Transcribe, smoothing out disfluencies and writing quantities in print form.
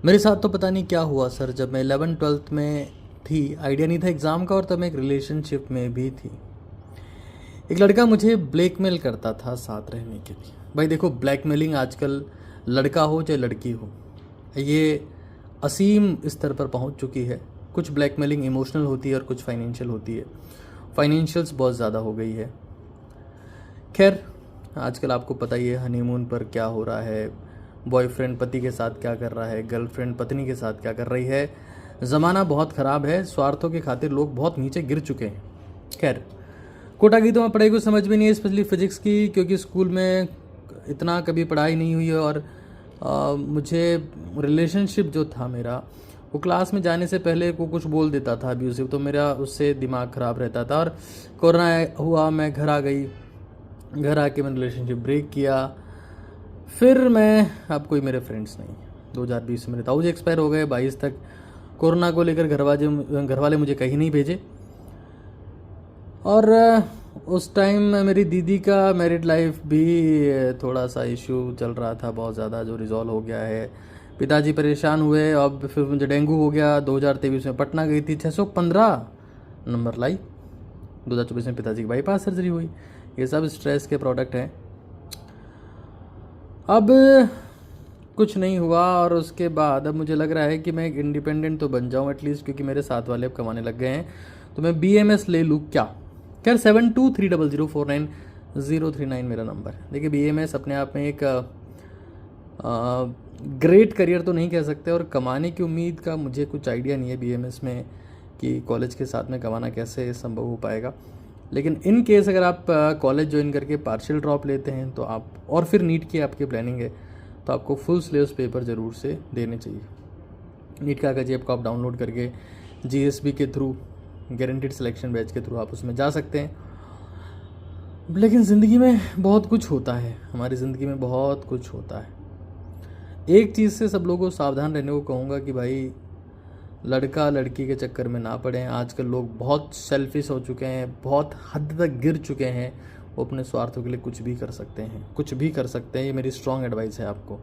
मेरे साथ तो पता नहीं क्या हुआ सर, जब मैं 11th-12th में थी, आइडिया नहीं था एग्ज़ाम का, और तब मैं एक रिलेशनशिप में भी थी। एक लड़का मुझे ब्लैकमेल करता था साथ रहने के लिए। भाई देखो, ब्लैकमेलिंग आजकल लड़का हो चाहे लड़की हो, ये असीम स्तर पर पहुंच चुकी है। कुछ ब्लैकमेलिंग इमोशनल होती है और कुछ फाइनेंशियल होती है। फाइनेंशियल्स बहुत ज़्यादा हो गई है। खैर, आजकल आपको पता ही है हनीमून पर क्या हो रहा है, बॉयफ्रेंड पति के साथ क्या कर रहा है, गर्लफ्रेंड पत्नी के साथ क्या कर रही है। ज़माना बहुत ख़राब है, स्वार्थों के खातिर लोग बहुत नीचे गिर चुके हैं। खैर, कोटा की तो मैं पढ़ाई को समझ भी नहीं है, स्पेशली फिजिक्स की, क्योंकि स्कूल में इतना कभी पढ़ाई नहीं हुई है। और मुझे रिलेशनशिप जो था मेरा, वो क्लास में जाने से पहले को कुछ बोल देता था अब्यूसिव, तो मेरा उससे दिमाग ख़राब रहता था। और कोरोना हुआ, मैं घर आ गई, घर आके मैंने रिलेशनशिप ब्रेक किया। फिर मैं, अब कोई मेरे फ्रेंड्स नहीं। 2020 में मेरे ताऊ जी एक्सपायर हो गए, 22 तक कोरोना को लेकर घर वाले मुझे कहीं नहीं भेजे। और उस टाइम मेरी दीदी का मैरिड लाइफ भी थोड़ा सा इशू चल रहा था बहुत ज़्यादा, जो रिजॉल्व हो गया है। पिताजी परेशान हुए। अब फिर मुझे डेंगू हो गया। 2023 में पटना गई थी, 615 नंबर लाई। 2024 में पिताजी की बाईपास सर्जरी हुई। ये सब स्ट्रेस के प्रोडक्ट हैं। अब कुछ नहीं हुआ, और उसके बाद अब मुझे लग रहा है कि मैं एक इंडिपेंडेंट तो बन जाऊं एटलीस्ट, क्योंकि मेरे साथ वाले अब कमाने लग गए हैं। तो मैं BMS ले लूँ क्या? खैर, 7230049039 मेरा नंबर है। देखिए, BMS अपने आप में एक ग्रेट करियर तो नहीं कह सकते, और कमाने की उम्मीद का मुझे कुछ आइडिया नहीं है BMS में कि कॉलेज के साथ में कमाना कैसे संभव हो पाएगा। लेकिन इन केस अगर आप कॉलेज ज्वाइन करके पार्शियल ड्रॉप लेते हैं तो आप, और फिर नीट की आपकी प्लानिंग है, तो आपको फुल सिलेबस पेपर ज़रूर से देने चाहिए। नीट का कागज आपको आप डाउनलोड करके GSB के थ्रू, गारंटीड सिलेक्शन बैच के थ्रू आप उसमें जा सकते हैं। लेकिन ज़िंदगी में बहुत कुछ होता है, हमारी ज़िंदगी में बहुत कुछ होता है। एक चीज़ से सब लोगों को सावधान रहने को कहूँगा कि भाई, लड़का लड़की के चक्कर में ना पड़ें। आजकल लोग बहुत सेल्फिश हो चुके हैं, बहुत हद तक गिर चुके हैं। वो अपने स्वार्थों के लिए कुछ भी कर सकते हैं, कुछ भी कर सकते हैं। ये मेरी स्ट्रॉन्ग एडवाइस है आपको।